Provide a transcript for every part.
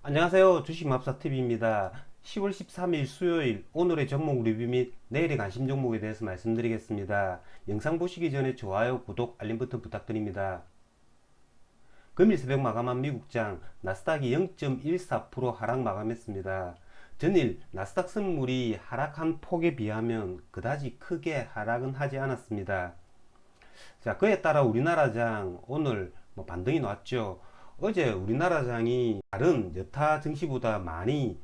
안녕하세요. 주식맘사TV입니다. 10월 13일 수요일 오늘의 종목 리뷰 및 내일의 관심 종목에 대해서 말씀드리겠습니다. 영상 보시기 전에 좋아요, 구독, 알림 버튼 부탁드립니다. 금일 새벽 마감한 미국장 나스닥이 0.14% 하락 마감했습니다. 전일 나스닥 선물이 하락한 폭에 비하면 그다지 크게 하락은 하지 않았습니다. 자, 그에 따라 우리나라장 오늘 반등이 나왔죠. 어제 우리나라장이 다른 여타 증시보다 많이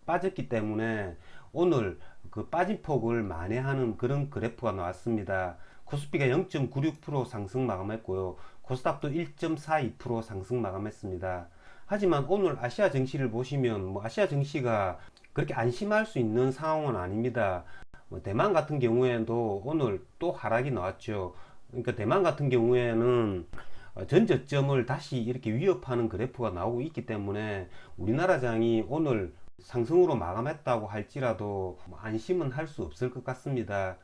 빠졌기 때문에 오늘 그 빠진 폭을 만회하는 그런 그래프가 나왔습니다. 코스피가 0.96% 상승 마감했고요. 코스닥도 1.42% 상승 마감했습니다. 하지만 오늘 아시아 증시를 보시면 아시아 증시가 그렇게 안심할 수 있는 상황은 아닙니다. 대만 같은 경우에도 오늘 또 하락이 나왔죠. 그러니까 대만 같은 경우에는 전 저점을 다시 이렇게 위협하는 그래프가 나오고 있기 때문에 우리나라장이 오늘 상승으로 마감했다고 할지라도 안심은 할 수 없을 것 같습니다.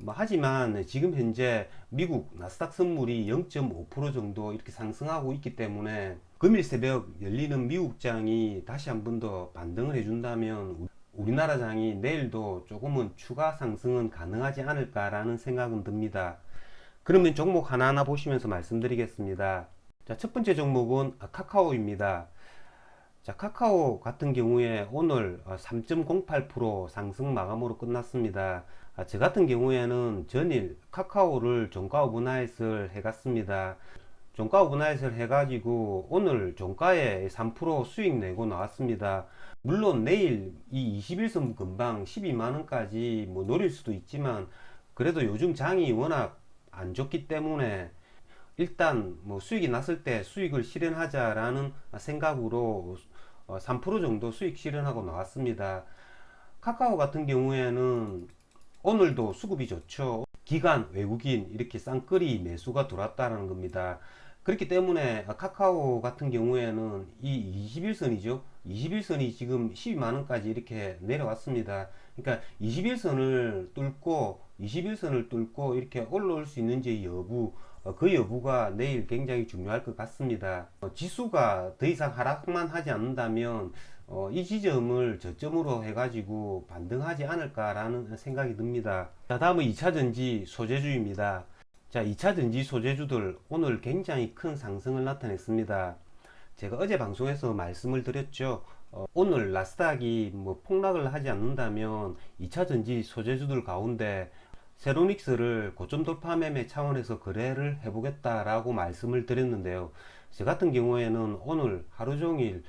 하지만 지금 현재 미국 나스닥 선물이 0.5% 정도 이렇게 상승하고 있기 때문에 금일 새벽 열리는 미국장이 다시 한 번 더 반등을 해준다면 우리나라 장이 내일도 조금은 추가 상승은 가능하지 않을까라는 생각은 듭니다. 그러면 종목 하나하나 보시면서 말씀드리겠습니다. 자, 첫 번째 종목은 카카오입니다. 자, 카카오 같은 경우에 오늘 3.08% 상승 마감으로 끝났습니다. 저 같은 경우에는 전일 카카오를 종가 오버나잇을 해갔습니다. 종가 오버나잇을 해가지고 오늘 종가에 3% 수익 내고 나왔습니다. 물론 내일 이 21선 근방 12만원까지 노릴 수도 있지만 그래도 요즘 장이 워낙 안 좋기 때문에 일단 수익이 났을 때 수익을 실현하자라는 생각으로 3% 정도 수익 실현하고 나왔습니다. 카카오 같은 경우에는 오늘도 수급이 좋죠. 기관, 외국인 이렇게 쌍끌이 매수가 들어왔다는 겁니다. 그렇기 때문에 카카오 같은 경우에는 이 21선이죠. 21선이 지금 12만원까지 이렇게 내려왔습니다. 그러니까 21선을 뚫고 이렇게 올라올 수 있는지 여부, 그 여부가 내일 굉장히 중요할 것 같습니다. 지수가 더 이상 하락만 하지 않는다면 이 지점을 저점으로 해가지고 반등하지 않을까라는 생각이 듭니다. 자, 다음은 2차전지 소재주입니다. 자, 2차전지 소재주들 오늘 굉장히 큰 상승을 나타냈습니다. 제가 어제 방송에서 말씀을 드렸죠. 오늘 나스닥이 폭락을 하지 않는다면 2차전지 소재주들 가운데 세로닉스를 고점 돌파 매매 차원에서 거래를 해보겠다라고 말씀을 드렸는데요. 저 같은 경우에는 오늘 하루 종일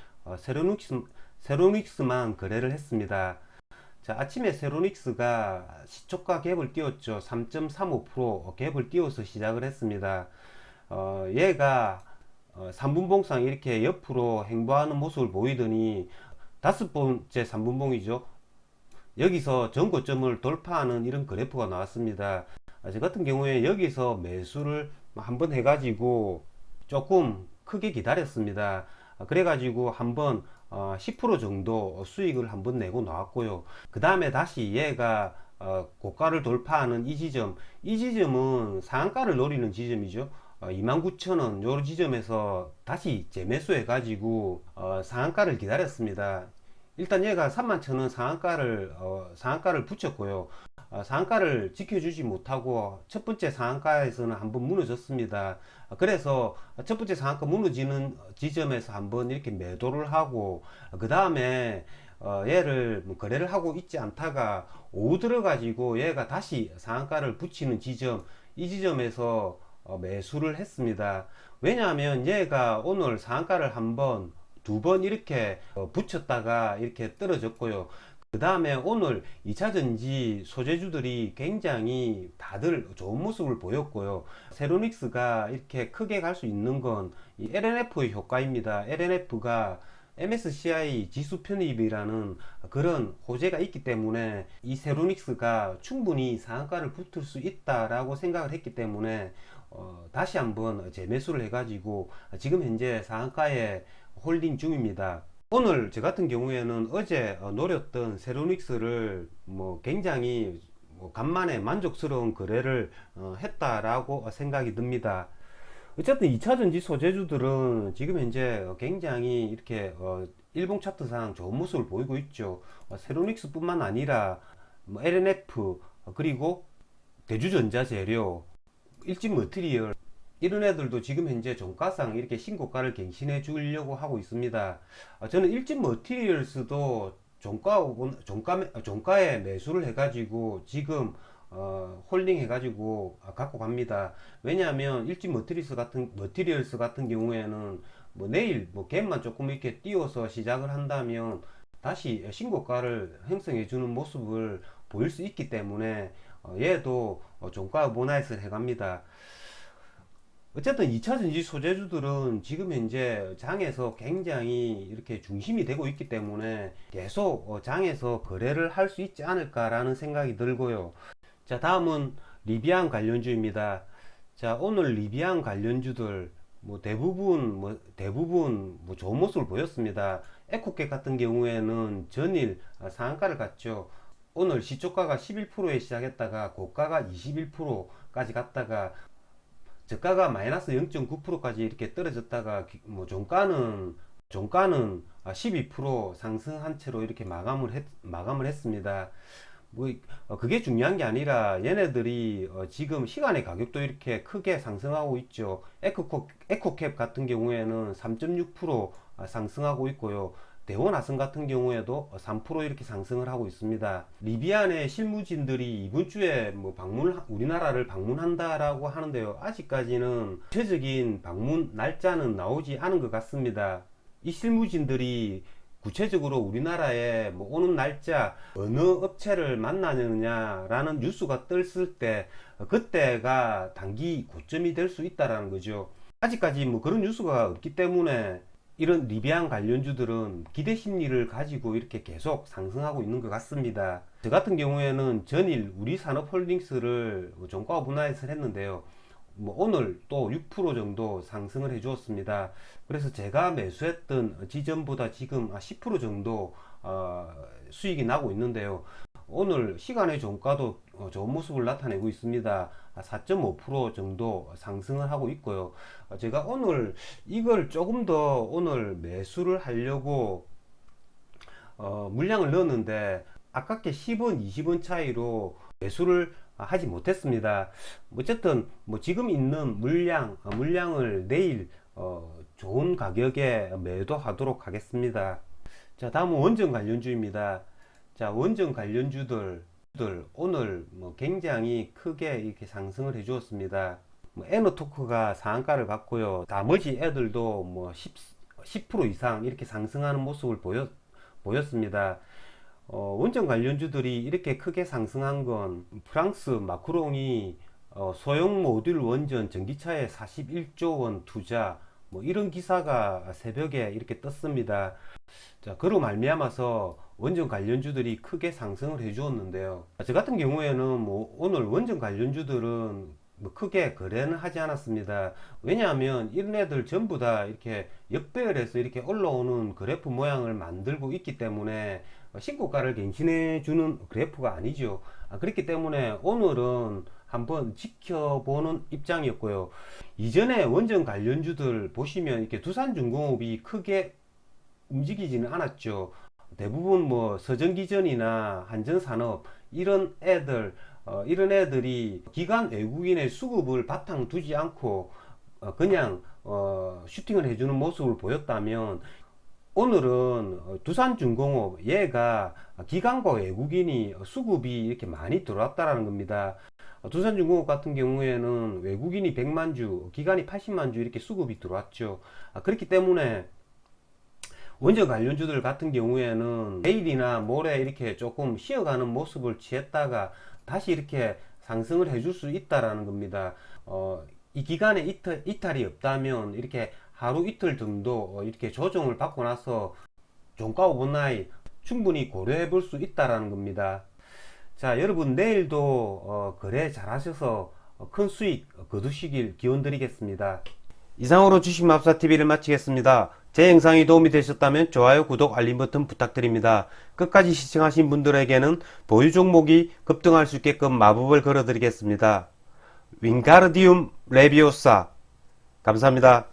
세로닉스만 거래를 했습니다. 자, 아침에 세로닉스가 시초가 갭을 띄웠죠. 3.35% 갭을 띄워서 시작을 했습니다. 얘가 3분봉상 이렇게 옆으로 행보하는 모습을 보이더니 다섯 번째 3분봉이죠. 여기서 전고점을 돌파하는 이런 그래프가 나왔습니다. 저 같은 경우에 여기서 매수를 한번 해가지고 조금 크게 기다렸습니다. 그래가지고 한번 10% 정도 수익을 한번 내고 나왔고요. 그 다음에 다시 얘가 고가를 돌파하는 이 지점은 상한가를 노리는 지점이죠. 29,000원 요 지점에서 다시 재매수해 가지고 상한가를 기다렸습니다. 일단 얘가 31,000원 상한가를 붙였고요. 상한가를 지켜주지 못하고 첫 번째 상한가에서는 한번 무너졌습니다. 그래서 첫 번째 상한가 무너지는 지점에서 한번 이렇게 매도를 하고 그 다음에 얘를 거래를 하고 있지 않다가 오후 들어가지고 얘가 다시 상한가를 붙이는 지점, 이 지점에서 매수를 했습니다. 왜냐하면 얘가 오늘 상한가를 한번 두 번 이렇게 붙였다가 이렇게 떨어졌고요. 그 다음에 오늘 2차전지 소재주들이 굉장히 다들 좋은 모습을 보였고요. 세로닉스가 이렇게 크게 갈 수 있는 건 이 LNF의 효과입니다. LNF가 MSCI 지수 편입이라는 그런 호재가 있기 때문에 이 세로닉스가 충분히 상한가를 붙을 수 있다라고 생각을 했기 때문에 다시 한번 재매수를 해가지고 지금 현재 상한가에 홀딩 중입니다. 오늘 저 같은 경우에는 어제 노렸던 세로닉스를 굉장히 간만에 만족스러운 거래를 했다라고 생각이 듭니다. 어쨌든 2차전지 소재주들은 지금 현재 굉장히 이렇게 일봉 차트상 좋은 모습을 보이고 있죠. 세로닉스뿐만 아니라 뭐 LNF, 그리고 대주전자재료, 일진머티리얼, 이런 애들도 지금 현재 종가상 이렇게 신고가를 갱신해 주려고 하고 있습니다. 저는 일진머티리얼스도 종가에 매수를 해가지고 지금 홀딩 해가지고 갖고 갑니다. 왜냐하면 머티리얼스 같은 경우에는 뭐 내일 뭐 갭만 조금 이렇게 띄워서 시작을 한다면 다시 신고가를 형성해 주는 모습을 보일 수 있기 때문에 얘도 종가 모나잇을 해갑니다. 어쨌든 2차 전지 소재주들은 지금 현재 장에서 굉장히 이렇게 중심이 되고 있기 때문에 계속 장에서 거래를 할 수 있지 않을까라는 생각이 들고요. 자, 다음은 리비안 관련주입니다. 자, 오늘 리비안 관련주들 대부분 좋은 모습을 보였습니다. 에코캡 같은 경우에는 전일 상한가를 갔죠. 오늘 시초가가 11%에 시작했다가 고가가 21%까지 갔다가 저가가 마이너스 0.9%까지 이렇게 떨어졌다가 종가는 12% 상승한 채로 이렇게 마감을 했습니다. 그게 중요한 게 아니라 얘네들이 지금 시간의 가격도 이렇게 크게 상승하고 있죠. 에코캡 같은 경우에는 3.6% 상승하고 있고요. 대원화성 같은 경우에도 3% 이렇게 상승을 하고 있습니다. 리비안의 실무진들이 이번 주에 우리나라를 방문한다라고 하는데요. 아직까지는 구체적인 방문 날짜는 나오지 않은 것 같습니다. 이 실무진들이 구체적으로 우리나라에 오는 날짜, 어느 업체를 만나느냐라는 뉴스가 떴을 때 그때가 단기 고점이 될 수 있다라는 거죠. 아직까지 그런 뉴스가 없기 때문에 이런 리비안 관련주들은 기대 심리를 가지고 이렇게 계속 상승하고 있는 것 같습니다. 저 같은 경우에는 전일 우리산업홀딩스를 종가 오버나잇을 했는데요. 오늘 또 6% 정도 상승을 해 주었습니다. 그래서 제가 매수했던 지점보다 지금 10% 정도 수익이 나고 있는데요. 오늘 시간의 종가도 좋은 모습을 나타내고 있습니다. 4.5% 정도 상승을 하고 있고요. 제가 오늘 이걸 조금 더 오늘 매수를 하려고 물량을 넣었는데 아깝게 10원, 20원 차이로 매수를 하지 못했습니다. 어쨌든 지금 있는 물량을 내일 좋은 가격에 매도하도록 하겠습니다. 자, 다음은 원전 관련주입니다. 자, 원전 관련주들 오늘 굉장히 크게 이렇게 상승을 해 주었습니다. 에너토크가 상한가를 갔고요. 나머지 애들도 10% 이상 이렇게 상승하는 모습을 보였습니다. 원전 관련주들이 이렇게 크게 상승한 건 프랑스 마크롱이 소형 모듈 원전 전기차에 41조 원 투자 이런 기사가 새벽에 이렇게 떴습니다. 자, 그로 말미암아서 원전 관련주들이 크게 상승을 해 주었는데요. 저 같은 경우에는 오늘 원전 관련주들은 크게 거래는 하지 않았습니다. 왜냐하면 이런 애들 전부 다 이렇게 역배열해서 이렇게 올라오는 그래프 모양을 만들고 있기 때문에 신고가를 갱신해 주는 그래프가 아니죠. 그렇기 때문에 오늘은 한번 지켜보는 입장이었고요. 이전에 원전 관련주들 보시면 이렇게 두산중공업이 크게 움직이지는 않았죠. 대부분 서전기전이나 한전산업 이런 애들이 기관 외국인의 수급을 바탕 두지 않고 그냥 슈팅을 해주는 모습을 보였다면 오늘은 두산중공업 얘가 기관과 외국인이 수급이 이렇게 많이 들어왔다라는 겁니다. 두산중공업 같은 경우에는 외국인이 100만 주, 기관이 80만 주 이렇게 수급이 들어왔죠. 그렇기 때문에 원전 관련주들 같은 경우에는 내일이나 모레 이렇게 조금 쉬어가는 모습을 취했다가 다시 이렇게 상승을 해줄 수 있다라는 겁니다. 이 기간에 이탈이 없다면 이렇게 하루 이틀 정도 이렇게 조정을 받고 나서 종가 오버나잇 충분히 고려해 볼 수 있다라는 겁니다. 자, 여러분 내일도 거래 잘 하셔서 큰 수익 거두시길 기원 드리겠습니다. 이상으로 주식마법사TV를 마치겠습니다. 제 영상이 도움이 되셨다면 좋아요, 구독, 알림 버튼 부탁드립니다. 끝까지 시청하신 분들에게는 보유 종목이 급등할 수 있게끔 마법을 걸어드리겠습니다. 윙가르디움 레비오사 감사합니다.